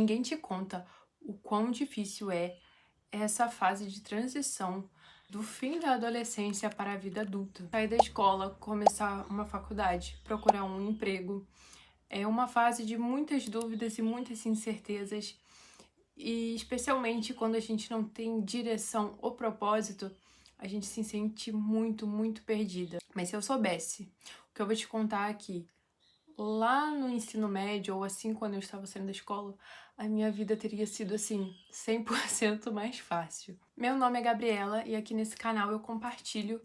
Ninguém te conta o quão difícil é essa fase de transição do fim da adolescência para a vida adulta. Sair da escola, começar uma faculdade, procurar um emprego. É uma fase de muitas dúvidas e muitas incertezas, e especialmente quando a gente não tem direção ou propósito, a gente se sente muito, muito perdida. Mas se eu soubesse o que eu vou te contar aqui, lá no ensino médio, ou assim, quando eu estava saindo da escola, a minha vida teria sido, assim, 100% mais fácil. Meu nome é Gabriela e aqui nesse canal eu compartilho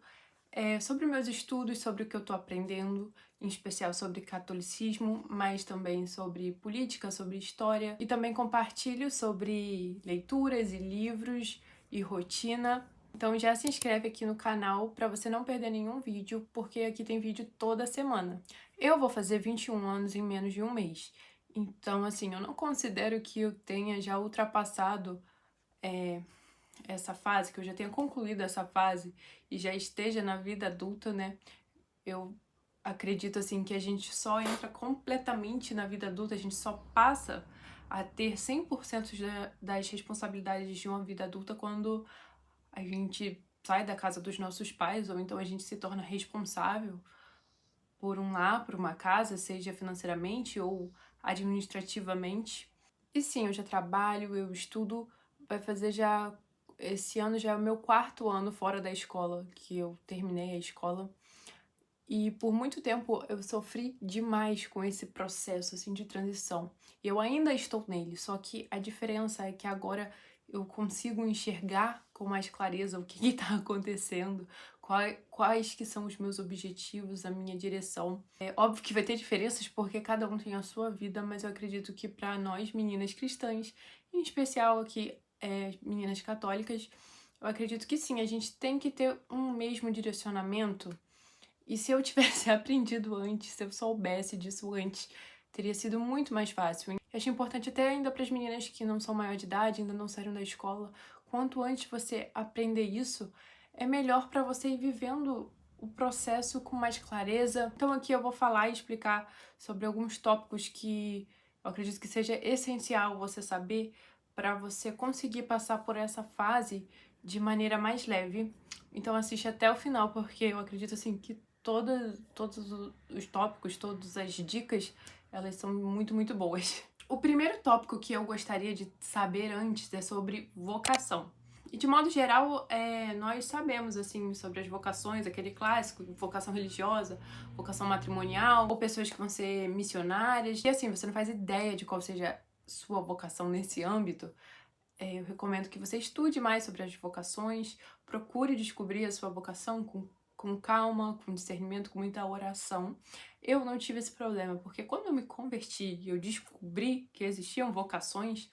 sobre meus estudos, sobre o que eu tô aprendendo, em especial sobre catolicismo, mas também sobre política, sobre história, e também compartilho sobre leituras e livros e rotina. Então já se inscreve aqui no canal para você não perder nenhum vídeo, porque aqui tem vídeo toda semana. Eu vou fazer 21 anos em menos de um mês, então assim, eu não considero que eu tenha já ultrapassado essa fase, que eu já tenha concluído essa fase e já esteja na vida adulta, né? Eu acredito assim que a gente só entra completamente na vida adulta, a gente só passa a ter 100% das responsabilidades de uma vida adulta quando a gente sai da casa dos nossos pais, ou então a gente se torna responsável por um lar, por uma casa, seja financeiramente ou administrativamente. E sim, eu já trabalho, eu estudo, vai fazer já. Esse ano já é o meu quarto ano fora da escola, que eu terminei a escola. E por muito tempo eu sofri demais com esse processo assim de transição. E eu ainda estou nele, só que a diferença é que agora eu consigo enxergar com mais clareza o que está acontecendo, quais que são os meus objetivos, a minha direção. É óbvio que vai ter diferenças porque cada um tem a sua vida, mas eu acredito que para nós meninas cristãs, em especial aqui meninas católicas, eu acredito que sim, a gente tem que ter um mesmo direcionamento. E se eu tivesse aprendido antes, se eu soubesse disso antes, teria sido muito mais fácil. Eu acho importante até ainda para as meninas que não são maior de idade, ainda não saíram da escola, quanto antes você aprender isso, é melhor para você ir vivendo o processo com mais clareza. Então aqui eu vou falar e explicar sobre alguns tópicos que eu acredito que seja essencial você saber para você conseguir passar por essa fase de maneira mais leve. Então assiste até o final, porque eu acredito assim que todos os tópicos, todas as dicas, elas são muito, muito boas. O primeiro tópico que eu gostaria de saber antes é sobre vocação. E de modo geral, nós sabemos assim sobre as vocações, aquele clássico, vocação religiosa, vocação matrimonial, ou pessoas que vão ser missionárias. E assim, você não faz ideia de qual seja sua vocação nesse âmbito. Eu recomendo que você estude mais sobre as vocações, procure descobrir a sua vocação com calma, com discernimento, com muita oração. Eu não tive esse problema, porque quando eu me converti e eu descobri que existiam vocações,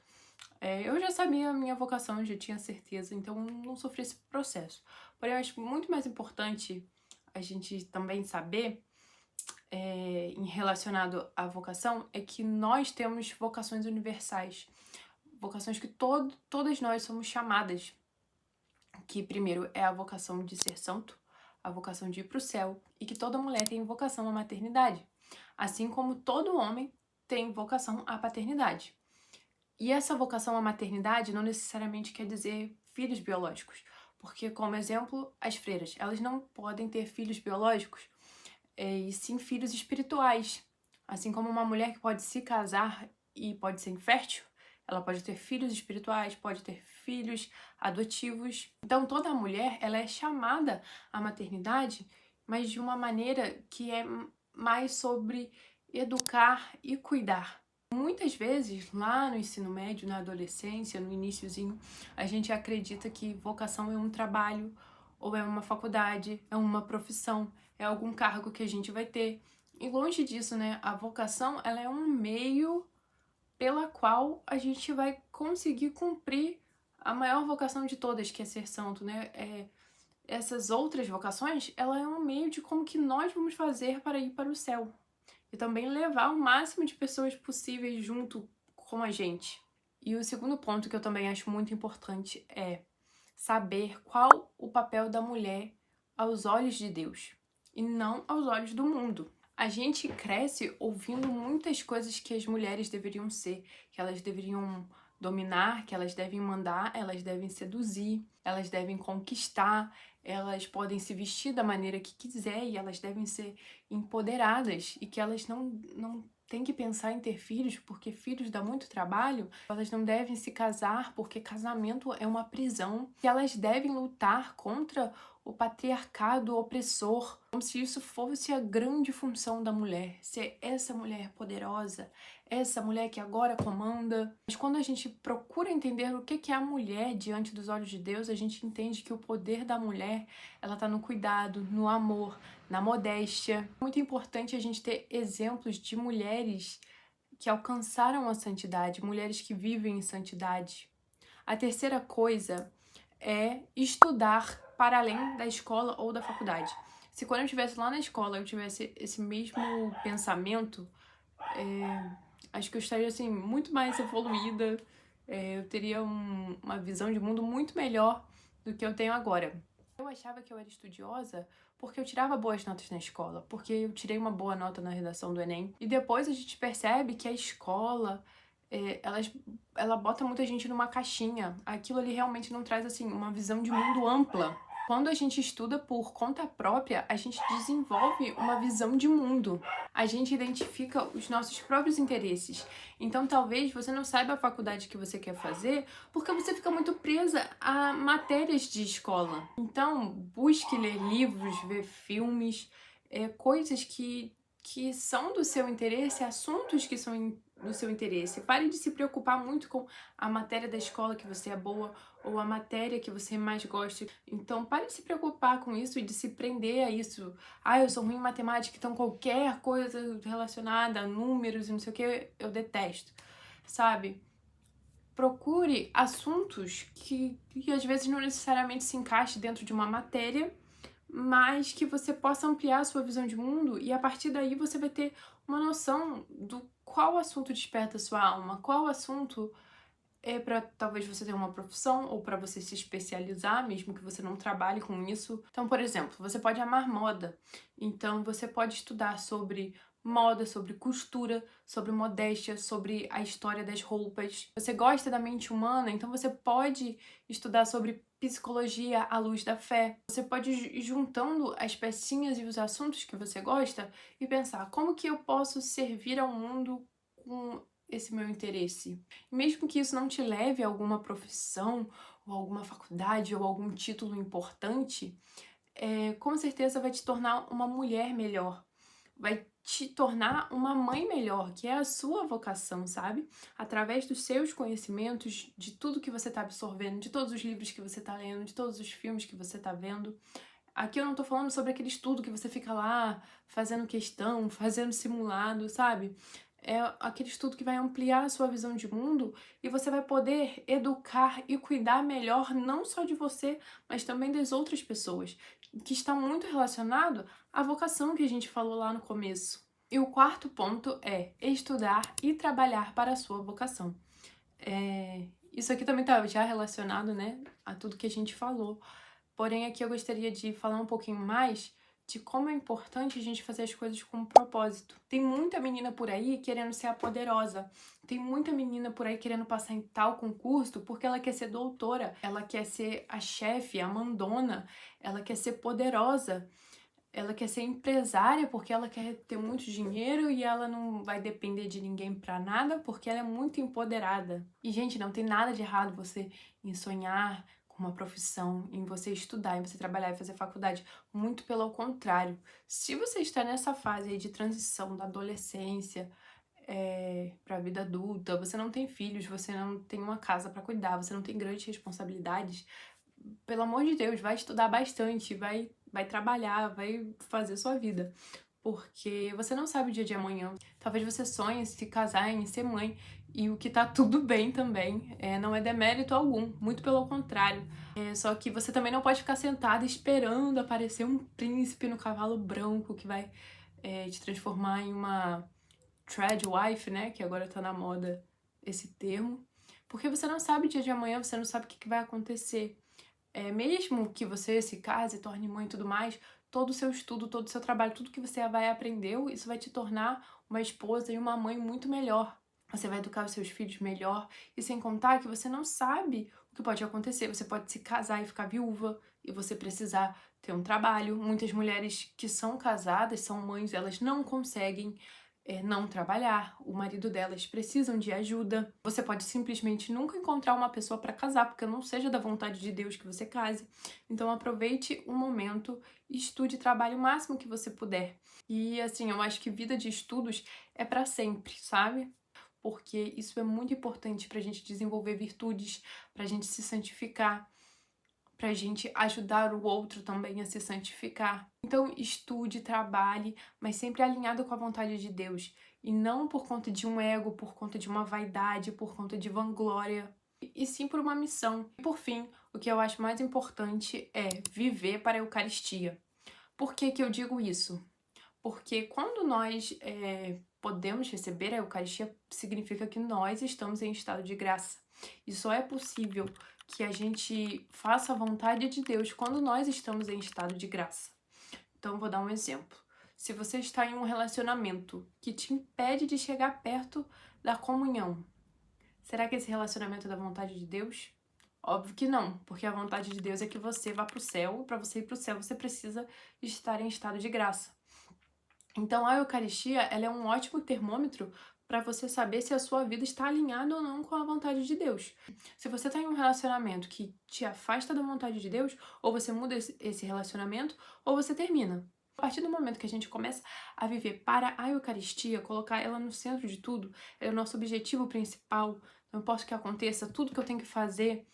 eu já sabia a minha vocação, eu já tinha certeza, então não sofri esse processo. Porém, eu acho muito mais importante a gente também saber, em relacionado à vocação, é que nós temos vocações universais. Vocações que todas nós somos chamadas, que primeiro é a vocação de ser santo, a vocação de ir para o céu, e que toda mulher tem vocação à maternidade, assim como todo homem tem vocação à paternidade. E essa vocação à maternidade não necessariamente quer dizer filhos biológicos, porque, como exemplo, as freiras, elas não podem ter filhos biológicos, e sim filhos espirituais. Assim como uma mulher que pode se casar e pode ser infértil, ela pode ter filhos espirituais, pode ter filhos adotivos. Então toda mulher, ela é chamada à maternidade, mas de uma maneira que é mais sobre educar e cuidar. Muitas vezes, lá no ensino médio, na adolescência, no iniciozinho, a gente acredita que vocação é um trabalho, ou é uma faculdade, é uma profissão, é algum cargo que a gente vai ter. E longe disso, né? A vocação, ela é um meio pela qual a gente vai conseguir cumprir a maior vocação de todas, que é ser santo, né? Essas outras vocações, ela é um meio de como que nós vamos fazer para ir para o céu. E também levar o máximo de pessoas possíveis junto com a gente. E o segundo ponto que eu também acho muito importante é saber qual o papel da mulher aos olhos de Deus e não aos olhos do mundo. A gente cresce ouvindo muitas coisas que as mulheres deveriam ser, que elas deveriam dominar, que elas devem mandar, elas devem seduzir, elas devem conquistar, elas podem se vestir da maneira que quiser e elas devem ser empoderadas e que elas não têm que pensar em ter filhos porque filhos dá muito trabalho, elas não devem se casar porque casamento é uma prisão, que elas devem lutar contra o patriarcado opressor, como se isso fosse a grande função da mulher, ser essa mulher poderosa, essa mulher que agora comanda. Mas quando a gente procura entender o que é a mulher diante dos olhos de Deus, a gente entende que o poder da mulher, ela tá no cuidado, no amor, na modéstia. É muito importante a gente ter exemplos de mulheres que alcançaram a santidade, mulheres que vivem em santidade. A terceira coisa é estudar para além da escola ou da faculdade. Se quando eu estivesse lá na escola eu tivesse esse mesmo pensamento, acho que eu estaria assim muito mais evoluída, eu teria uma visão de mundo muito melhor do que eu tenho agora. Eu achava que eu era estudiosa porque eu tirava boas notas na escola, porque eu tirei uma boa nota na redação do Enem. E depois a gente percebe que a escola, ela bota muita gente numa caixinha. Aquilo ali realmente não traz, assim, uma visão de mundo ampla. Quando a gente estuda por conta própria, a gente desenvolve uma visão de mundo. A gente identifica os nossos próprios interesses. Então, talvez você não saiba a faculdade que você quer fazer porque você fica muito presa a matérias de escola. Então, busque ler livros, ver filmes, coisas que são do seu interesse, assuntos que são do seu interesse. Pare de se preocupar muito com a matéria da escola que você é boa ou a matéria que você mais gosta. Então, pare de se preocupar com isso e de se prender a isso. Ah, eu sou ruim em matemática, então qualquer coisa relacionada a números e não sei o que, eu detesto, sabe? Procure assuntos que às vezes não necessariamente se encaixe dentro de uma matéria, mas que você possa ampliar a sua visão de mundo e a partir daí você vai ter uma noção do qual assunto desperta a sua alma, qual assunto é para talvez você ter uma profissão ou para você se especializar, mesmo que você não trabalhe com isso. Então, por exemplo, você pode amar moda. Então, você pode estudar sobre moda, sobre costura, sobre modéstia, sobre a história das roupas. Você gosta da mente humana, então você pode estudar sobre psicologia à luz da fé. Você pode ir juntando as pecinhas e os assuntos que você gosta e pensar como que eu posso servir ao mundo com esse meu interesse. Mesmo que isso não te leve a alguma profissão, ou alguma faculdade, ou algum título importante, com certeza vai te tornar uma mulher melhor. Vai te tornar uma mãe melhor, que é a sua vocação, sabe? Através dos seus conhecimentos, de tudo que você está absorvendo, de todos os livros que você está lendo, de todos os filmes que você está vendo. Aqui eu não tô falando sobre aquele estudo que você fica lá fazendo questão, fazendo simulado, sabe? É aquele estudo que vai ampliar a sua visão de mundo e você vai poder educar e cuidar melhor não só de você, mas também das outras pessoas, que está muito relacionado à vocação que a gente falou lá no começo. E o quarto ponto é estudar e trabalhar para a sua vocação. Isso aqui também tá já relacionado, né, a tudo que a gente falou. Porém, aqui eu gostaria de falar um pouquinho mais de como é importante a gente fazer as coisas com propósito. Tem muita menina por aí querendo ser a poderosa. Tem muita menina por aí querendo passar em tal concurso porque ela quer ser doutora, ela quer ser a chefe, a mandona, ela quer ser poderosa. Ela quer ser empresária porque ela quer ter muito dinheiro e ela não vai depender de ninguém pra nada porque ela é muito empoderada. E, gente, não tem nada de errado você em sonhar com uma profissão, em você estudar, em você trabalhar e fazer faculdade. Muito pelo contrário. Se você está nessa fase aí de transição da adolescência para a vida adulta, você não tem filhos, você não tem uma casa para cuidar, você não tem grandes responsabilidades, pelo amor de Deus, vai estudar bastante, vai trabalhar, vai fazer sua vida. Porque você não sabe o dia de amanhã. Talvez você sonhe em se casar, em ser mãe, e o que tá tudo bem também. Não é demérito algum, muito pelo contrário. Só que você também não pode ficar sentada esperando aparecer um príncipe no cavalo branco que vai te transformar em uma trad wife, né? Que agora tá na moda esse termo. Porque você não sabe o dia de amanhã, você não sabe o que vai acontecer. Mesmo que você se case, torne mãe e tudo mais, todo o seu estudo, todo o seu trabalho, tudo que você vai aprender, isso vai te tornar uma esposa e uma mãe muito melhor. Você vai educar os seus filhos melhor, e sem contar que você não sabe o que pode acontecer. Você pode se casar e ficar viúva, e você precisar ter um trabalho. Muitas mulheres que são casadas, são mães, elas não conseguem não trabalhar, o marido delas precisam de ajuda. Você pode simplesmente nunca encontrar uma pessoa para casar, porque não seja da vontade de Deus que você case. Então aproveite o momento, estude, trabalhe o máximo que você puder. E assim, eu acho que vida de estudos é para sempre, sabe? Porque isso é muito importante para a gente desenvolver virtudes, para a gente se santificar, para a gente ajudar o outro também a se santificar. Então, estude, trabalhe, mas sempre alinhado com a vontade de Deus. E não por conta de um ego, por conta de uma vaidade, por conta de vanglória, e sim por uma missão. E por fim, o que eu acho mais importante é viver para a Eucaristia. Por que que eu digo isso? Porque quando nós podemos receber a Eucaristia, significa que nós estamos em estado de graça. E só é possível que a gente faça a vontade de Deus quando nós estamos em estado de graça. Então, vou dar um exemplo. Se você está em um relacionamento que te impede de chegar perto da comunhão, será que esse relacionamento é da vontade de Deus? Óbvio que não, porque a vontade de Deus é que você vá para o céu. Para você ir para o céu, você precisa estar em estado de graça. Então, a Eucaristia, ela é um ótimo termômetro para você saber se a sua vida está alinhada ou não com a vontade de Deus. Se você está em um relacionamento que te afasta da vontade de Deus, ou você muda esse relacionamento, ou você termina. A partir do momento que a gente começa a viver para a Eucaristia, colocar ela no centro de tudo, é o nosso objetivo principal, não importa o que aconteça, tudo que eu tenho que fazer,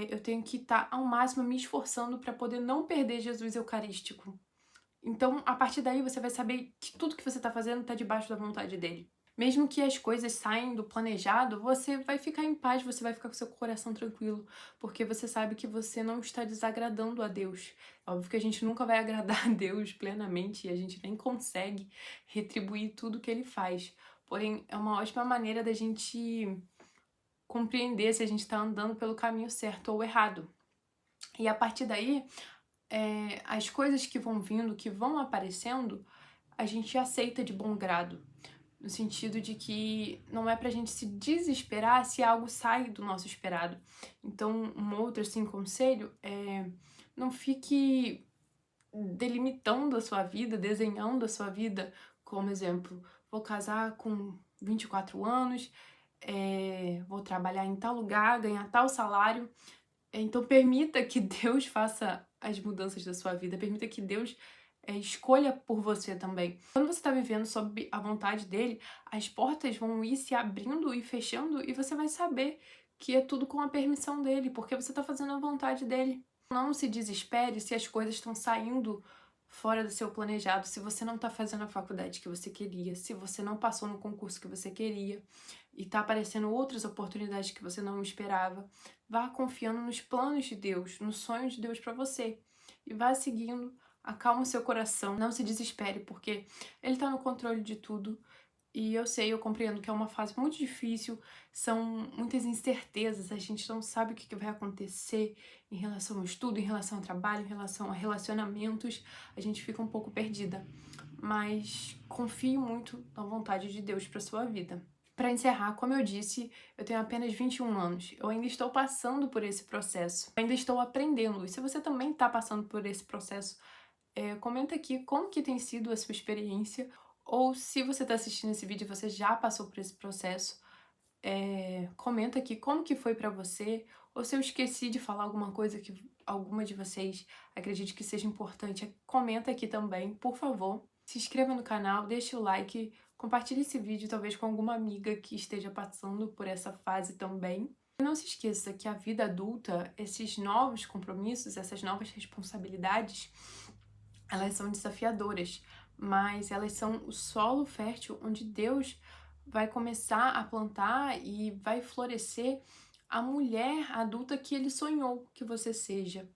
eu tenho que estar ao máximo me esforçando para poder não perder Jesus Eucarístico. Então, a partir daí, você vai saber que tudo que você está fazendo está debaixo da vontade dele. Mesmo que as coisas saiam do planejado, você vai ficar em paz, você vai ficar com seu coração tranquilo, porque você sabe que você não está desagradando a Deus. Óbvio que a gente nunca vai agradar a Deus plenamente e a gente nem consegue retribuir tudo que ele faz. Porém, é uma ótima maneira da gente compreender se a gente está andando pelo caminho certo ou errado. E a partir daí, as coisas que vão vindo, que vão aparecendo, a gente aceita de bom grado. No sentido de que não é pra gente se desesperar se algo sai do nosso esperado. Então, um outro, assim, conselho é não fique delimitando a sua vida, desenhando a sua vida, como exemplo, vou casar com 24 anos, vou trabalhar em tal lugar, ganhar tal salário. Então, permita que Deus faça as mudanças da sua vida, permita que Deus escolha por você também. Quando você está vivendo sob a vontade dele, as portas vão ir se abrindo e fechando e você vai saber que é tudo com a permissão dele, porque você está fazendo a vontade dele. Não se desespere se as coisas estão saindo fora do seu planejado, se você não está fazendo a faculdade que você queria, se você não passou no concurso que você queria e está aparecendo outras oportunidades que você não esperava. Vá confiando nos planos de Deus, nos sonhos de Deus para você e vá seguindo. Acalma o seu coração, não se desespere, porque ele tá no controle de tudo. E eu sei, eu compreendo que é uma fase muito difícil, são muitas incertezas, a gente não sabe o que vai acontecer em relação ao estudo, em relação ao trabalho, em relação a relacionamentos, a gente fica um pouco perdida. Mas confio muito na vontade de Deus para sua vida. Para encerrar, como eu disse, eu tenho apenas 21 anos. Eu ainda estou passando por esse processo. Eu ainda estou aprendendo. E se você também está passando por esse processo, comenta aqui como que tem sido a sua experiência, ou se você está assistindo esse vídeo e você já passou por esse processo, comenta aqui como que foi para você, ou se eu esqueci de falar alguma coisa que alguma de vocês acredite que seja importante, comenta aqui também, por favor. Se inscreva no canal, deixe o like, compartilhe esse vídeo talvez com alguma amiga que esteja passando por essa fase também. E não se esqueça que a vida adulta, esses novos compromissos, essas novas responsabilidades, elas são desafiadoras, mas elas são o solo fértil onde Deus vai começar a plantar e vai florescer a mulher adulta que ele sonhou que você seja.